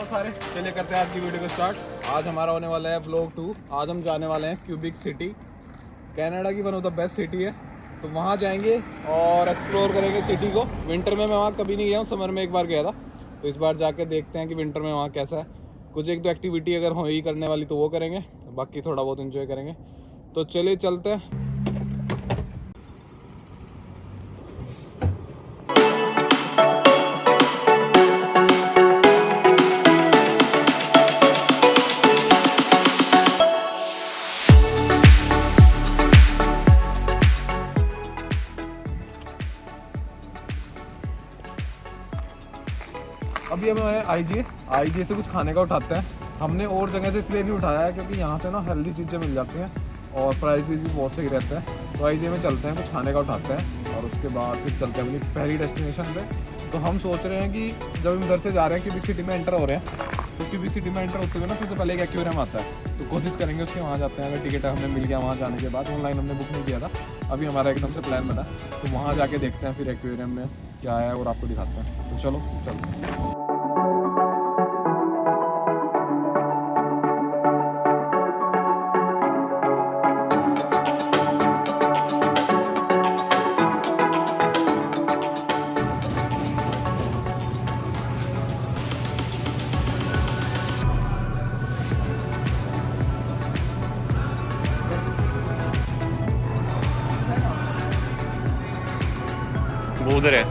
सारे, चलिए करते हैं आज की वीडियो को स्टार्ट। आज हमारा होने वाला है व्लॉग 2। आज हम जाने वाले हैं क्यूबिक सिटी, कनाडा की one of the best city है। तो वहाँ जाएंगे और एक्सप्लोर करेंगे सिटी को। विंटर में मैं वहाँ कभी नहीं गया हूँ, समर में एक बार गया था। तो इस बार जाके देखते हैं कि विंटर में वहाँ कैसा है। कुछ एक दो एक्टिविटी अगर हो ही करने वाली तो वो करेंगे, बाकी थोड़ा बहुत इन्जॉय करेंगे। तो चलिए चलते हैं। अभी हमें आईजी से कुछ खाने का उठाते हैं। हमने और जगह से इसलिए नहीं उठाया है क्योंकि यहाँ से ना हेल्दी चीज़ें मिल जाती हैं और प्राइसेस भी बहुत सही रहते हैं। तो आईजी में चलते हैं, कुछ खाने का उठाते हैं और उसके बाद फिर चलते हैं अपनी पहली डेस्टिनेशन पे। तो हम सोच रहे हैं कि जब हम इधर से जा रहे हैं क्यूबिक सिटी में एंटर हो रहे हैं, तो क्यूबिक सिटी में एंटर होते हुए ना सबसे पहले एक एक्वेरियम आता है। तो कोशिश करेंगे उसके वहाँ जाते हैं। अगर टिकट हमें मिल गया वहाँ जाने के बाद, ऑनलाइन हमने बुक नहीं किया था, अभी हमारा एकदम से प्लान बना, तो वहाँ जाके देखते हैं फिर एक्वेरियम में क्या है और आपको दिखाते हैं। तो चलो चलते हैं। वो उधर है।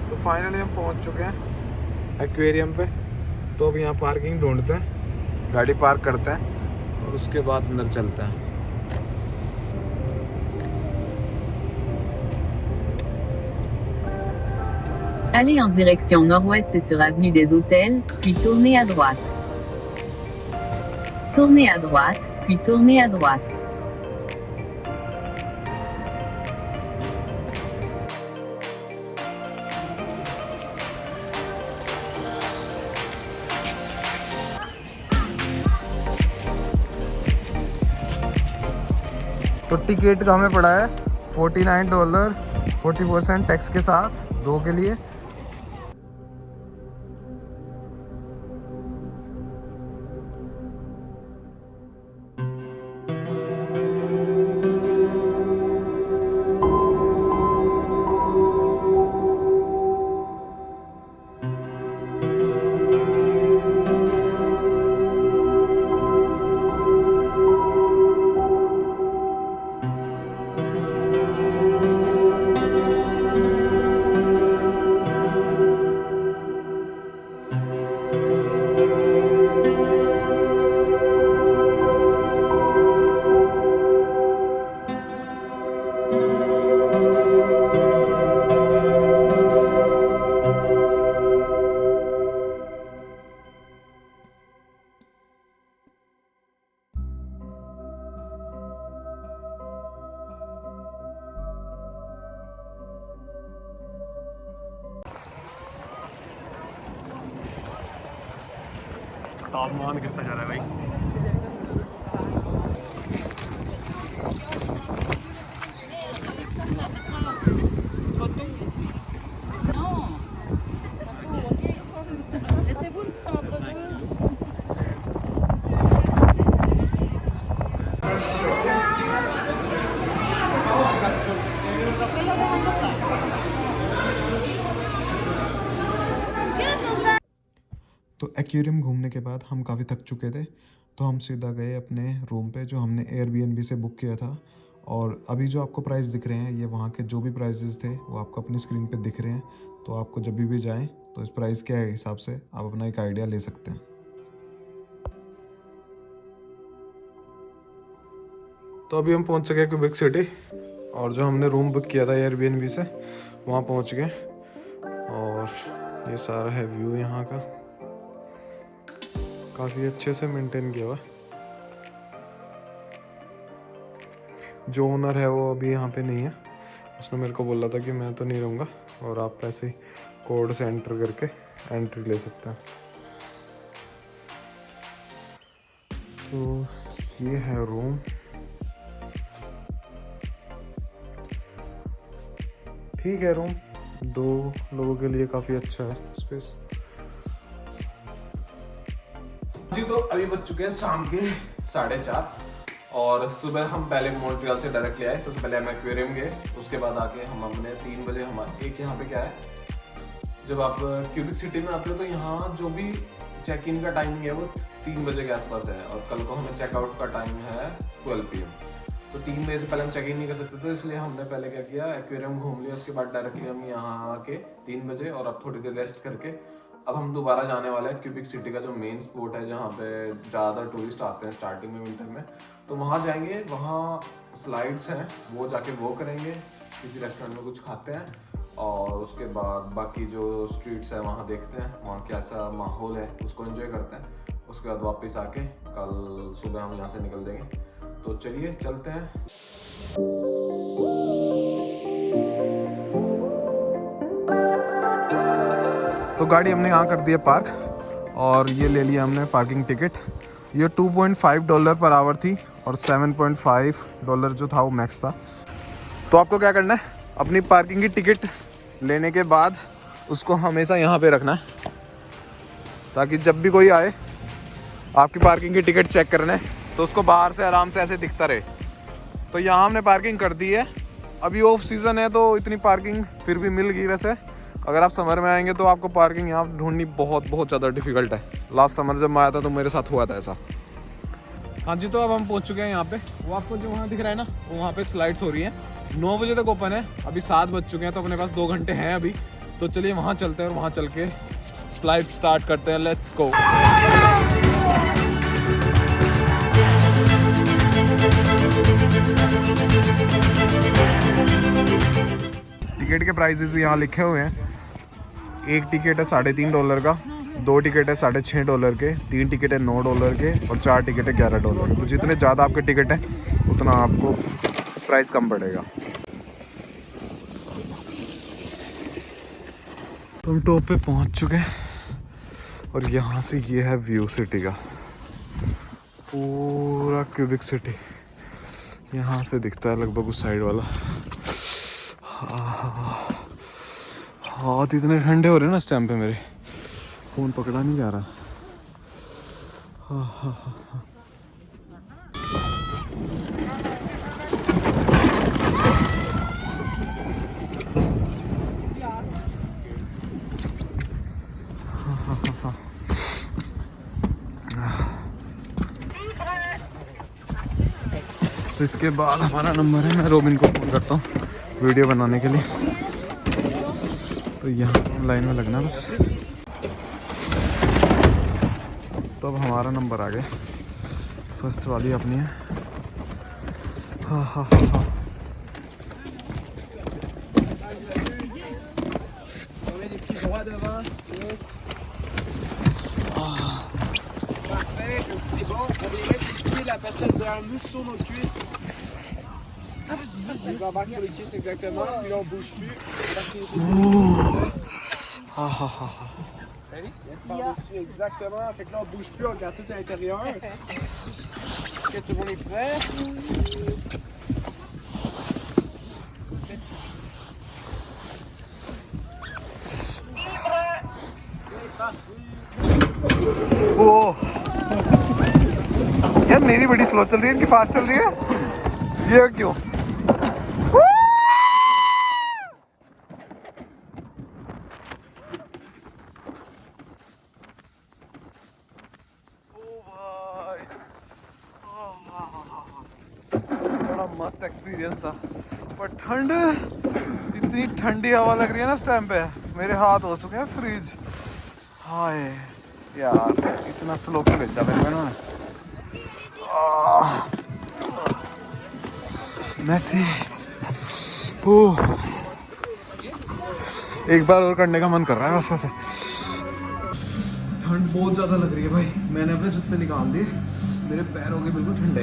तो फाइनली हम पहुंच चुके हैं एक्वेरियम पे। तो अब यहाँ पार्किंग ढूंढते हैं, गाड़ी पार्क करते हैं और उसके बाद अंदर चलते हैं। Allez en direction nord-ouest sur avenue des Hôtels, puis tournez à droite. Tournez à droite, puis tournez à droite. तो टिकट का हमें पड़ा है $49, 40% टैक्स के साथ, 2 के लिए। तापमान कितना जा रहा है भाई। तो एक्वेरियम घूमने के बाद हम काफ़ी थक चुके थे, तो हम सीधा गए अपने रूम पे जो हमने एयरबीएनबी से बुक किया था। और अभी जो आपको प्राइस दिख रहे हैं, ये वहाँ के जो भी प्राइसेस थे वो आपको अपनी स्क्रीन पे दिख रहे हैं। तो आपको जब भी जाएं तो इस प्राइस के हिसाब से आप अपना एक आइडिया ले सकते हैं। तो अभी हम पहुँच चुके हैं क्यूबिक सिटी, और जो हमने रूम बुक किया था एयरबीएनबी से वहाँ पहुँच गए। और ये सारा है व्यू यहाँ का। काफ़ी अच्छे से मेंटेन किया हुआ है। जो ओनर है वो अभी यहाँ पे नहीं है, उसने मेरे को बोला था कि मैं तो नहीं रहूँगा और आप ऐसे ही कोड से एंटर करके एंट्री ले सकते हैं। तो ये है रूम। ठीक है, रूम 2 लोगों के लिए काफ़ी अच्छा है स्पेस। जी तो अभी बज चुके हैं शाम के 4:30 और सुबह हम पहले मॉन्ट्रियल से डायरेक्टली आए। सबसे पहले हम एक्वेरियम गए, उसके बाद आके हम अपने 3 बजे हमारे एक यहाँ पे क्या है, जब आप क्यूबिक सिटी में आते हो तो यहाँ जो भी चेक इन का टाइमिंग है वो 3 बजे के आसपास है और कल को हमें चेकआउट का टाइम है 12 PM। तो 3 बजे से पहले हम चेक इन नहीं कर सकते, तो इसलिए हमने पहले क्या किया, एक्वेरियम घूम लिया, उसके बाद डायरेक्टली हम यहाँ आके 3 बजे और अब थोड़ी देर रेस्ट करके अब हम दोबारा जाने वाले हैं क्यूबिक सिटी का जो मेन स्पॉट है जहाँ पे ज़्यादा टूरिस्ट आते हैं स्टार्टिंग में विंटर में। तो वहाँ जाएंगे, वहाँ स्लाइड्स हैं वो जाके वो करेंगे, किसी रेस्टोरेंट में कुछ खाते हैं और उसके बाद बाकी जो स्ट्रीट्स है वहाँ देखते हैं वहाँ कैसा माहौल है उसको एंजॉय करते हैं। उसके बाद वापस आके कल सुबह हम यहाँ से निकल देंगे। तो चलिए चलते हैं। तो गाड़ी हमने यहाँ कर दी है पार्क और ये ले लिया हमने पार्किंग टिकट। ये $2.5 पर आवर थी और $7.5 जो था वो मैक्स था। तो आपको क्या करना है, अपनी पार्किंग की टिकट लेने के बाद उसको हमेशा यहाँ पे रखना है ताकि जब भी कोई आए आपकी पार्किंग की टिकट चेक करने तो उसको बाहर से आराम से ऐसे दिखता रहे। तो यहाँ हमने पार्किंग कर दी है। अभी ऑफ सीज़न है तो इतनी पार्किंग फिर भी मिल गई। वैसे अगर आप समर में आएंगे तो आपको पार्किंग यहाँ ढूंढनी बहुत ज़्यादा डिफिकल्ट है। लास्ट समर जब मैं आया था तो मेरे साथ हुआ था ऐसा। हाँ जी, तो अब हम पहुँच चुके हैं यहाँ पे। वो आपको जो वहाँ दिख रहा है ना, वो वहाँ पे स्लाइड्स हो रही हैं। 9 बजे तक ओपन है, अभी 7 बज चुके हैं तो अपने पास 2 घंटे हैं अभी। तो चलिए वहाँ चलते हैं और वहाँ चल के स्लाइड स्टार्ट करते हैं। Let's go. टिकट के प्राइसेस भी यहाँ लिखे हुए हैं। एक टिकट है $3.5 का, 2 टिकट है $6.5 के, 3 टिकट है $9 के और 4 टिकट है $11 के। तो जितने ज़्यादा आपके टिकट है उतना आपको प्राइस कम पड़ेगा। तो हम टॉप पे पहुँच चुके हैं और यहाँ से ये है व्यू सिटी का, पूरा क्यूबिक सिटी यहाँ से दिखता है लगभग उस साइड वाला। हाथ इतने ठंडे हो रहे हैं ना इस टाइम पे, मेरे फ़ोन पकड़ा नहीं जा रहा। तो इसके बाद हमारा नंबर है, मैं रोबिन को फ़ोन करता हूँ वीडियो बनाने के लिए। तो यहाँ लाइन में लगना बस। तो अब हमारा नंबर आ गया, फर्स्ट वाली अपनी है। हाँ। La personne derrière nous sur nos cuisses. On embarque sur les cuisses exactement, puis là on bouge plus. Laisse par-dessus exactement. Fait que là on bouge plus, on garde tout à l'intérieur. Est-ce que tout le monde est prêt? यार मेरी बड़ी slow चल रही है, इनकी fast चल रही है, ये क्यों? बड़ा मस्त एक्सपीरियंस था, पर ठंड, इतनी ठंडी हवा लग रही है ना इस टाइम पे, मेरे हाथ हो चुके हैं फ्रीज। हाय यार, इतना स्लो क्यों भेजा मेरे को ना। मैसी एक बार और करने का मन कर रहा है बस वैसे। ठंड बहुत ज़्यादा लग रही है भाई। मैंने अपने जूते निकाल दिए, मेरे पैर हो गए बिल्कुल ठंडे।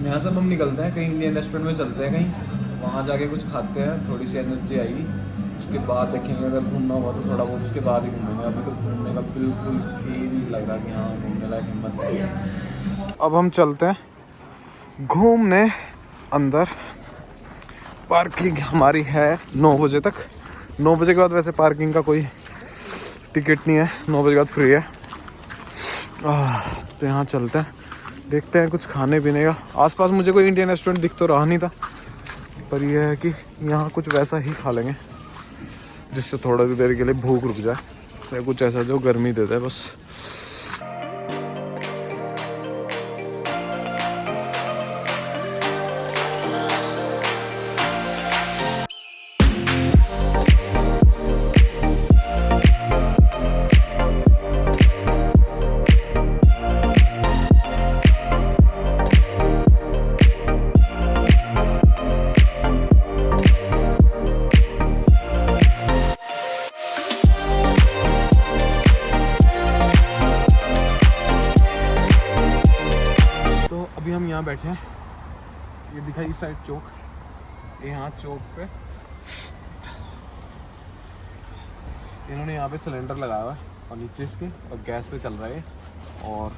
यहाँ से हम निकलते हैं, कहीं इंडियन रेस्टोरेंट में चलते हैं कहीं, वहाँ जाके कुछ खाते हैं, थोड़ी सी एनर्जी आएगी। उसके बाद देखेंगे अगर घूमना हुआ तो थोड़ा बहुत, उसके बाद ही घूमेंगे। अभी तो घूमने का बिल्कुल ही नहीं लग रहा कि हाँ घूमने लायक हिम्मत है। अब हम चलते हैं घूमने अंदर। पार्किंग हमारी है 9 बजे तक। 9 बजे के बाद वैसे पार्किंग का कोई टिकट नहीं है, 9 बजे के बाद फ्री है। तो यहाँ चलते हैं, देखते हैं कुछ खाने पीने का। आसपास मुझे कोई इंडियन रेस्टोरेंट दिख तो रहा नहीं था, पर यह है कि यहाँ कुछ वैसा ही खा लेंगे जिससे थोड़ा देर के लिए भूख रुक जाए, या कुछ ऐसा जो गर्मी दे दे बस। हम यहाँ बैठे हैं, ये दिखाई इस साइड चौक, यहाँ चौक पे इन्होंने यहाँ पे सिलेंडर लगाया हुआ है और नीचे इसके और गैस पे चल रहा है, और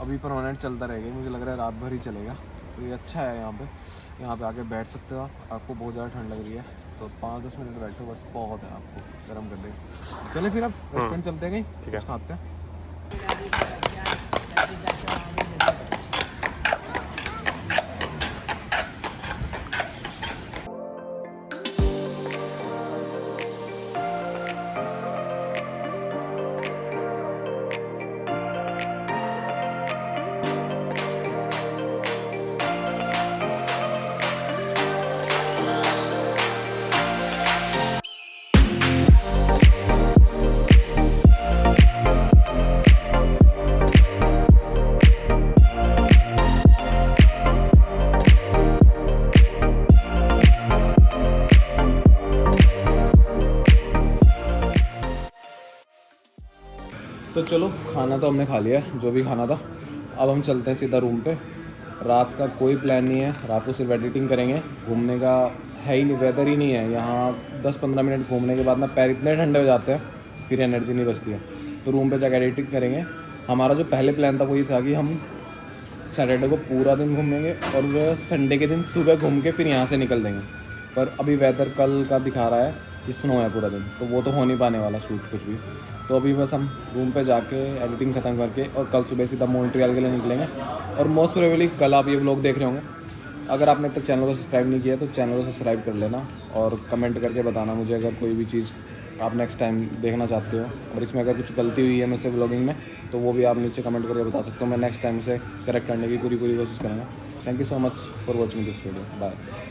अभी परमानेंट चलता रहेगा। मुझे लग रहा है रात भर ही चलेगा, तो ये अच्छा है। यहाँ पे आके बैठ सकते हो आप। आपको बहुत ज़्यादा ठंड लग रही है तो 5-10 मिनट बैठो बस, बहुत है आपको गर्म कर देगा। चले फिर अब रेस्टोरेंट चलते हैं कहीं, कुछ खाते हैं। तो चलो, खाना तो हमने खा लिया है जो भी खाना था। अब हम चलते हैं सीधा रूम पे। रात का कोई प्लान नहीं है, रात को सिर्फ एडिटिंग करेंगे। घूमने का है ही नहीं, वेदर ही नहीं है यहाँ। 10-15 मिनट घूमने के बाद ना पैर इतने ठंडे हो जाते हैं, फिर एनर्जी नहीं बचती है। तो रूम पे जाकर एडिटिंग करेंगे। हमारा जो पहले प्लान था वही था कि हम सैटरडे को पूरा दिन घूमेंगे और संडे के दिन सुबह घूम के फिर यहाँ से निकल देंगे। पर अभी वेदर कल का दिखा रहा है कि स्नो है पूरा दिन, तो वो तो हो नहीं पाने वाला शूट कुछ भी। तो अभी बस हम रूम पे जाके एडिटिंग ख़त्म करके और कल सुबह सीधा मॉन्ट्रियल के लिए निकलेंगे। और मोस्ट प्रोबेबली कल आप ये व्लॉग देख रहे होंगे। अगर आपने तक चैनल को सब्सक्राइब नहीं किया तो चैनल को सब्सक्राइब कर लेना, और कमेंट करके बताना मुझे अगर कोई भी चीज़ आप नेक्स्ट टाइम देखना चाहते हो, और इसमें अगर कुछ गलती हुई है मुझसे व्लॉगिंग में तो वो भी आप नीचे कमेंट करके बता सकते हो। मैं नेक्स्ट टाइम उसे करेक्ट करने की पूरी कोशिश करूँगा। Thank you so much for watching this video. Bye.